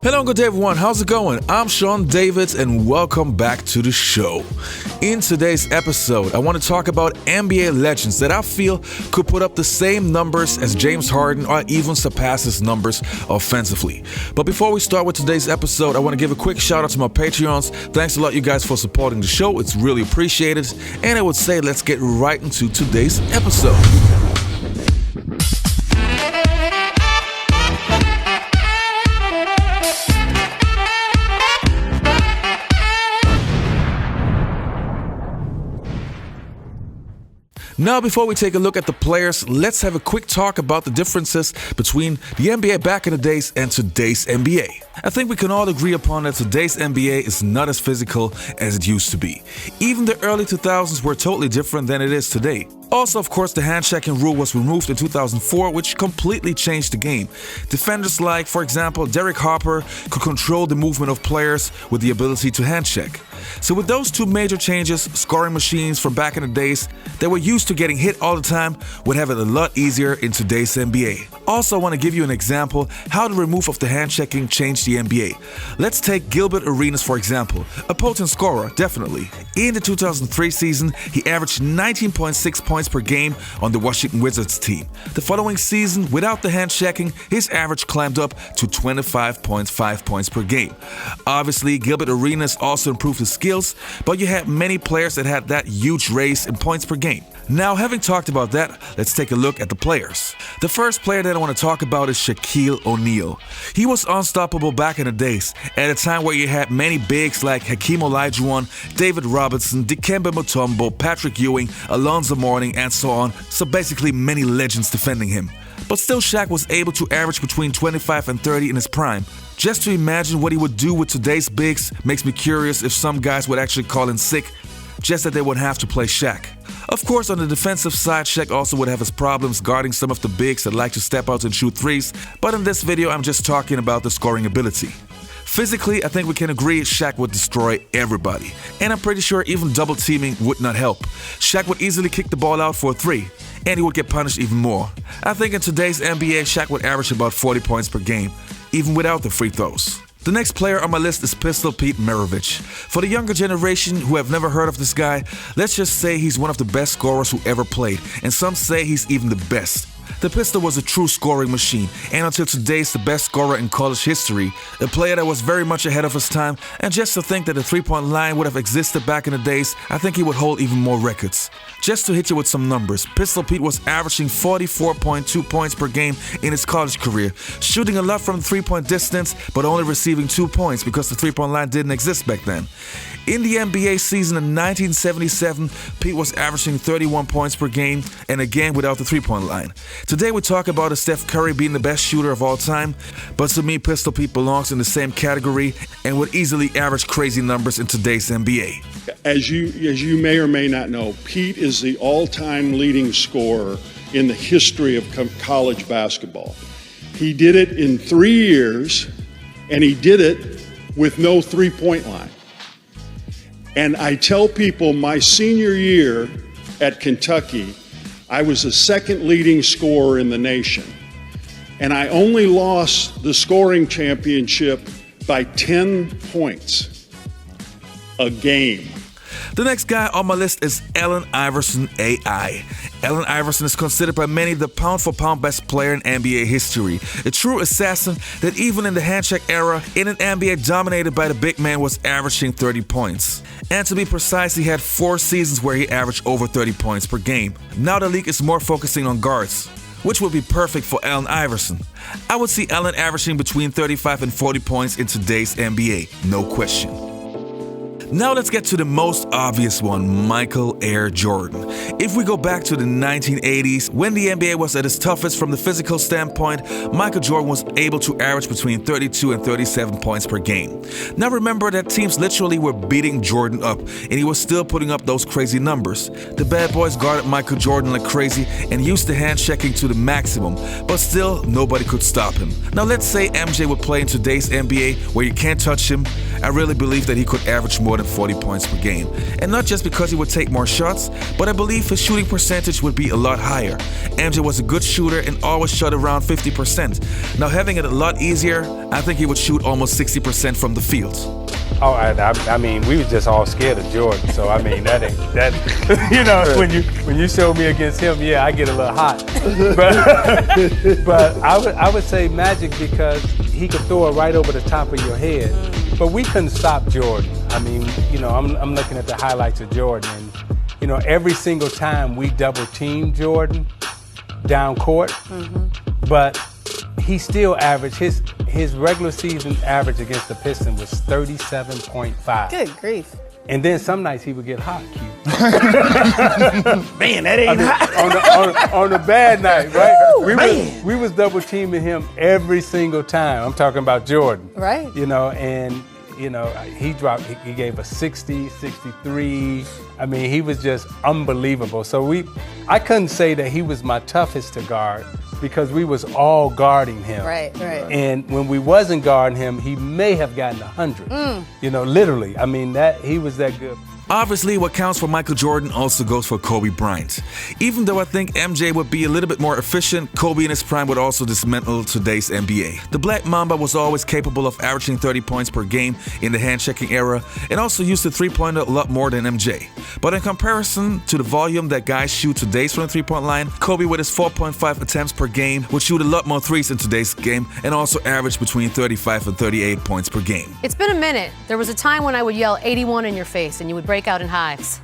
Hello and good day everyone, how's it going? I'm Sean Davids and welcome back to the show. In today's episode, I want to talk about NBA legends that I feel could put up the same numbers as James Harden or even surpass his numbers offensively. But before we start with today's episode, I want to give a quick shout out to my Patreons. Thanks a lot you guys for supporting the show, it's really appreciated. And I would say let's get right into today's episode. Now, before we take a look at the players, let's have a quick talk about the differences between the NBA back in the days and today's NBA. I think we can all agree upon that today's NBA is not as physical as it used to be. Even the early 2000s were totally different than it is today. Also, of course, the hand-checking rule was removed in 2004, which completely changed the game. Defenders like, for example, Derek Harper could control the movement of players with the ability to hand-check. So with those two major changes, scoring machines from back in the days that were used to getting hit all the time would have it a lot easier in today's NBA. Also, I want to give you an example how the remove of the hand-checking changed the NBA. Let's take Gilbert Arenas for example, a potent scorer, definitely. In the 2003 season, he averaged 19.6 points per game on the Washington Wizards team. The following season, without the hand-checking, his average climbed up to 25.5 points per game. Obviously, Gilbert Arenas also improved his skills, but you had many players that had that huge raise in points per game. Now, having talked about that, let's take a look at the players. The first player that I want to talk about is Shaquille O'Neal. He was unstoppable back in the days, at a time where you had many bigs like Hakeem Olajuwon, David Robinson, Dikembe Mutombo, Patrick Ewing, Alonzo Mourning, and so on, so basically many legends defending him. But still, Shaq was able to average between 25 and 30 in his prime. Just to imagine what he would do with today's bigs makes me curious if some guys would actually call in sick just that they would have to play Shaq. Of course, on the defensive side, Shaq also would have his problems guarding some of the bigs that like to step out and shoot threes, but in this video I'm just talking about the scoring ability. Physically, I think we can agree Shaq would destroy everybody, and I'm pretty sure even double teaming would not help. Shaq would easily kick the ball out for a three, and he would get punished even more. I think in today's NBA, Shaq would average about 40 points per game, even without the free throws. The next player on my list is Pistol Pete Maravich. For the younger generation who have never heard of this guy, let's just say he's one of the best scorers who ever played, and some say he's even the best. The Pistol was a true scoring machine, and until today is the best scorer in college history, a player that was very much ahead of his time, and just to think that the three-point line would have existed back in the days, I think he would hold even more records. Just to hit you with some numbers, Pistol Pete was averaging 44.2 points per game in his college career, shooting a lot from the three-point distance, but only receiving 2 points because the three-point line didn't exist back then. In the NBA season in 1977, Pete was averaging 31 points per game, and again without the three-point line. Today we talk about Steph Curry being the best shooter of all time, but to me Pistol Pete belongs in the same category and would easily average crazy numbers in today's NBA. As you may or may not know, Pete is the all-time leading scorer in the history of college basketball. He did it in 3 years, and he did it with no three-point line. And I tell people my senior year at Kentucky, I was the second leading scorer in the nation. And I only lost the scoring championship by 10 points a game. The next guy on my list is Allen Iverson AI. Allen Iverson is considered by many the pound-for-pound best player in NBA history. A true assassin that even in the handshake era, in an NBA dominated by the big man, was averaging 30 points. And to be precise, he had 4 seasons where he averaged over 30 points per game. Now the league is more focusing on guards, which would be perfect for Allen Iverson. I would see Allen averaging between 35 and 40 points in today's NBA, no question. Now let's get to the most obvious one, Michael Air Jordan. If we go back to the 1980s, when the NBA was at its toughest from the physical standpoint, Michael Jordan was able to average between 32 and 37 points per game. Now remember that teams literally were beating Jordan up, and he was still putting up those crazy numbers. The bad boys guarded Michael Jordan like crazy and used the hand-checking to the maximum, but still nobody could stop him. Now let's say MJ would play in today's NBA where you can't touch him. I really believe that he could average more than 40 points per game. And not just because he would take more shots, but I believe his shooting percentage would be a lot higher. MJ was a good shooter and always shot around 50%. Now having it a lot easier, I think he would shoot almost 60% from the field. Oh, I mean, we were just all scared of Jordan. So I mean, that you know, when you show me against him, yeah, I get a little hot. But I would say Magic because he could throw it right over the top of your head. But we couldn't stop Jordan. I mean, you know, I'm looking at the highlights of Jordan, and you know, every single time we double teamed Jordan down court, but he still averaged his regular season average against the Pistons was 37.5. Good grief. And then some nights he would get hot, Q. Man, that ain't hot. On a bad night, right? Woo, we was double teaming him every single time. I'm talking about Jordan. Right. You know, and you know, he gave a 60, 63. I mean, he was just unbelievable. So I couldn't say that he was my toughest to guard because we was all guarding him. Right. And when we wasn't guarding him, he may have gotten 100. You know, literally. I mean, he was that good. Obviously, what counts for Michael Jordan also goes for Kobe Bryant. Even though I think MJ would be a little bit more efficient, Kobe in his prime would also dismantle today's NBA. The Black Mamba was always capable of averaging 30 points per game in the hand-checking era and also used the three-pointer a lot more than MJ. But in comparison to the volume that guys shoot today's from the three-point line, Kobe with his 4.5 attempts per game would shoot a lot more threes in today's game and also average between 35 and 38 points per game. It's been a minute. There was a time when I would yell 81 in your face and you would break out in hives.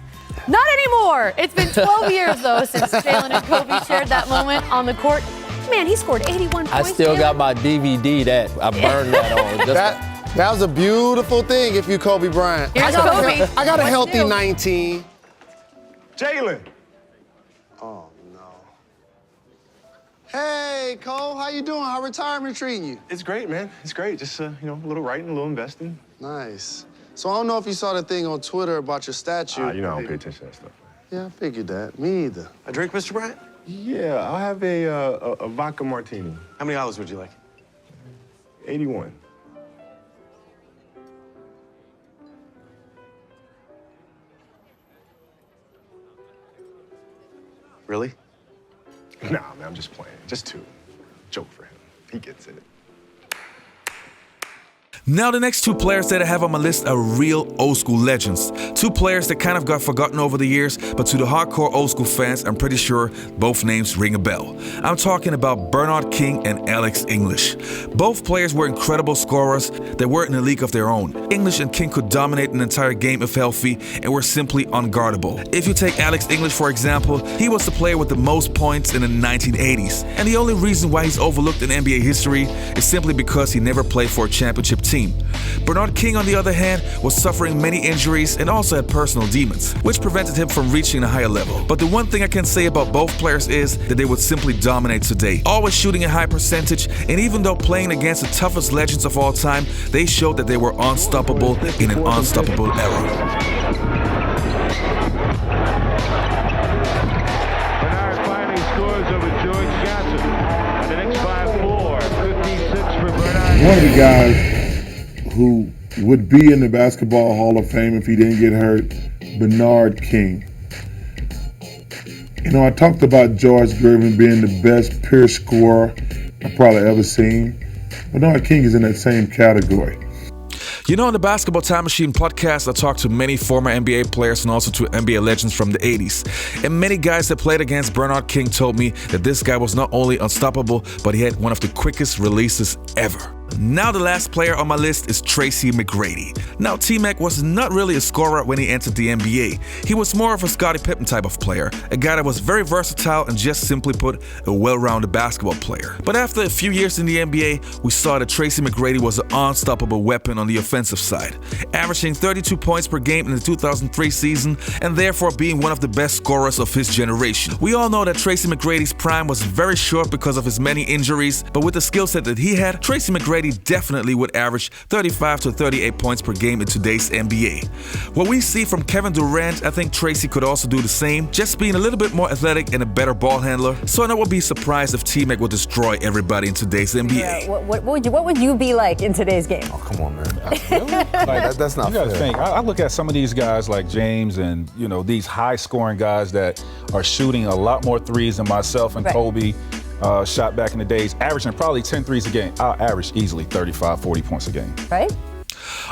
Not anymore. It's been 12 years, though, since Jalen and Kobe shared that moment on the court. Man, he scored 81 points. I still got my DVD that I burned that on. That was a beautiful thing if you Kobe Bryant. Here's Kobe. I got a healthy 19. Jalen. Oh, no. Hey, Cole, how you doing? How retirement treating you? It's great, man. It's great. Just, you know, a little writing, a little investing. Nice. So I don't know if you saw the thing on Twitter about your statue. You know I don't pay attention to that stuff. Yeah, I figured that. Me either. A drink, Mr. Bryant? Yeah, I'll have a vodka martini. How many olives would you like? 81. Really? Nah, man, I'm just playing. Just two. Joke for him. He gets it. Now the next two players that I have on my list are real old school legends. Two players that kind of got forgotten over the years, but to the hardcore old school fans, I'm pretty sure both names ring a bell. I'm talking about Bernard King and Alex English. Both players were incredible scorers that were in a league of their own. English and King could dominate an entire game if healthy and were simply unguardable. If you take Alex English for example, he was the player with the most points in the 1980s. And the only reason why he's overlooked in NBA history is simply because he never played for a championship team. Bernard King, on the other hand, was suffering many injuries and also had personal demons, which prevented him from reaching a higher level. But the one thing I can say about both players is that they would simply dominate today, always shooting a high percentage, and even though playing against the toughest legends of all time, they showed that they were unstoppable in an unstoppable era. Bernard finally scores over George Johnson. The next 5-4, 56 for Bernard. One of the guys who would be in the Basketball Hall of Fame if he didn't get hurt, Bernard King. You know, I talked about George Gervin being the best pure scorer I've probably ever seen. Bernard King is in that same category. You know, in the Basketball Time Machine podcast, I talked to many former NBA players and also to NBA legends from the 80s. And many guys that played against Bernard King told me that this guy was not only unstoppable, but he had one of the quickest releases ever. Now the last player on my list is Tracy McGrady. Now T-Mac was not really a scorer when he entered the NBA. He was more of a Scottie Pippen type of player, a guy that was very versatile and just simply put, a well-rounded basketball player. But after a few years in the NBA, we saw that Tracy McGrady was an unstoppable weapon on the offensive side, averaging 32 points per game in the 2003 season and therefore being one of the best scorers of his generation. We all know that Tracy McGrady's prime was very short because of his many injuries, but with the skill set that he had, Tracy McGrady definitely would average 35 to 38 points per game in today's NBA. What we see from Kevin Durant, I think Tracy could also do the same, just being a little bit more athletic and a better ball handler. So I would be surprised if T-Mac would destroy everybody in today's NBA. Yeah, what would you be like in today's game? Oh, come on, man. Really? Like, That's not you got to fair. think. I look at some of these guys like James and, these high-scoring guys that are shooting a lot more threes than myself and Right. Kobe shot back in the days, averaging probably 10 threes a game. I'll average easily 35, 40 points a game. Right?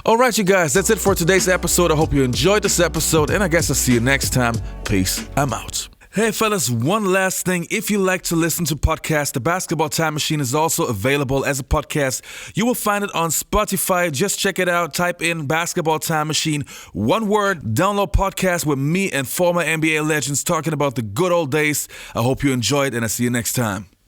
All right, you guys, that's it for today's episode. I hope you enjoyed this episode, and I guess I'll see you next time. Peace. I'm out. Hey fellas, one last thing. If you like to listen to podcasts, the Basketball Time Machine is also available as a podcast. You will find it on Spotify. Just check it out. Type in Basketball Time Machine. One word, download podcast with me and former NBA legends talking about the good old days. I hope you enjoyed, and I'll see you next time.